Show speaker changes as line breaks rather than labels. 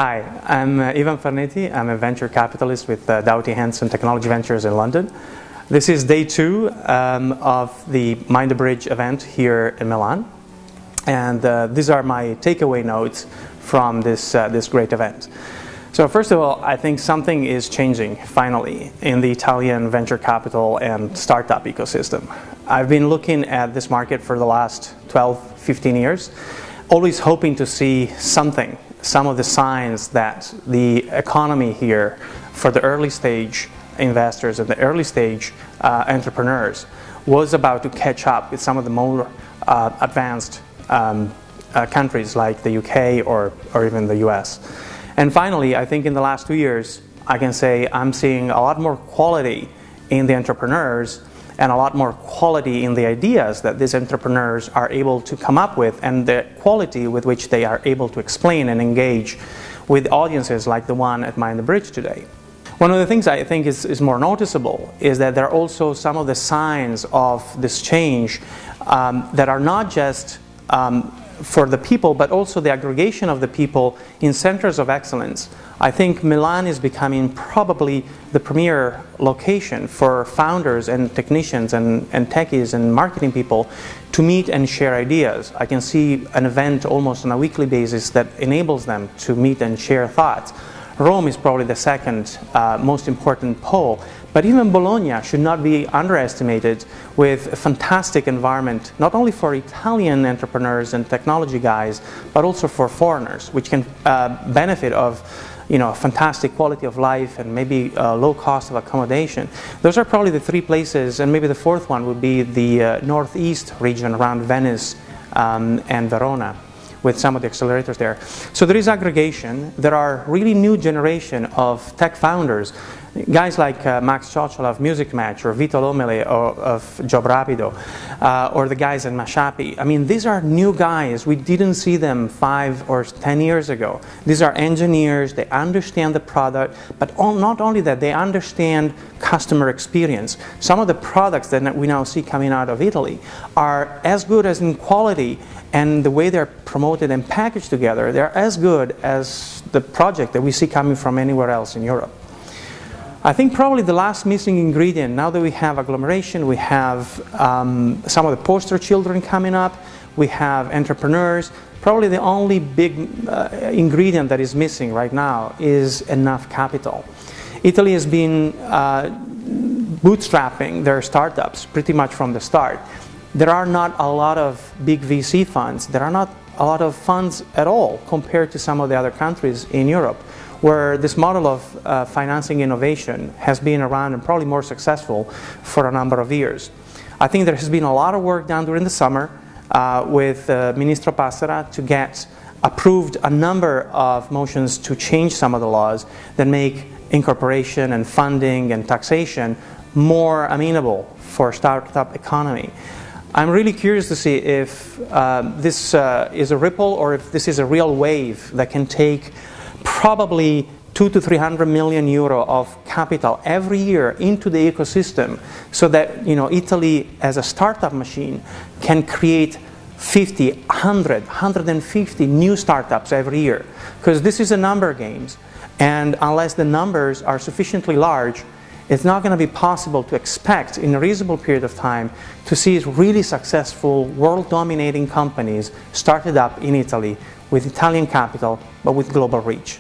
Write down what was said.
Hi, I'm Ivan Farneti. I'm a venture capitalist with Doughty Hanson Technology Ventures in London. This is day 2 of the Mind the Bridge event here in Milan. And these are my takeaway notes from this great event. So first of all, I think something is changing, finally, in the Italian venture capital and startup ecosystem. I've been looking at this market for the last 12, 15 years, always hoping to see some of the signs that the economy here for the early stage investors and the early stage entrepreneurs was about to catch up with some of the more advanced countries like the UK or even the US. And finally, I think in the last 2 years, I can say I'm seeing a lot more quality in the entrepreneurs and a lot more quality in the ideas that these entrepreneurs are able to come up with, and the quality with which they are able to explain and engage with audiences like the one at Mind the Bridge today. One of the things I think is more noticeable is that there are also some of the signs of this change that are not just for the people, but also the aggregation of the people in centers of excellence. I think Milan is becoming probably the premier location for founders and technicians and techies and marketing people to meet and share ideas. I can see an event almost on a weekly basis that enables them to meet and share thoughts. Rome is probably the second most important pole, but even Bologna should not be underestimated, with a fantastic environment, not only for Italian entrepreneurs and technology guys, but also for foreigners, which can benefit of a fantastic quality of life and maybe low cost of accommodation. Those are probably the 3 places, and maybe the 4th one would be the northeast region around Venice and Verona, with some of the accelerators there. So there is aggregation. There are really new generation of tech founders, guys like Max Cioccola of Music Match, or Vito Lomele of Job Rapido, or the guys at Mashapi. I mean, these are new guys. We didn't see them 5 or 10 years ago. These are engineers. They understand the product, but not only that, they understand customer experience. Some of the products that we now see coming out of Italy are as good as in quality, and the way they're promoted and packaged together, they're as good as the project that we see coming from anywhere else in Europe. I think probably the last missing ingredient, now that we have agglomeration, we have some of the poster children coming up, we have entrepreneurs, probably the only big ingredient that is missing right now is enough capital. Italy has been bootstrapping their startups pretty much from the start. There are not a lot of big VC funds. There are not a lot of funds at all compared to some of the other countries in Europe, where this model of financing innovation has been around and probably more successful for a number of years. I think there has been a lot of work done during the summer with Ministro Passera to get approved a number of motions to change some of the laws that make incorporation and funding and taxation more amenable for startup economy. I'm really curious to see if this is a ripple or if this is a real wave that can take probably 200 to 300 million euro of capital every year into the ecosystem, so that Italy as a startup machine can create 50, 100, 150 new startups every year. Because this is a number game, and unless the numbers are sufficiently large, it's not going to be possible to expect in a reasonable period of time to see really successful, world-dominating companies started up in Italy with Italian capital, but with global reach.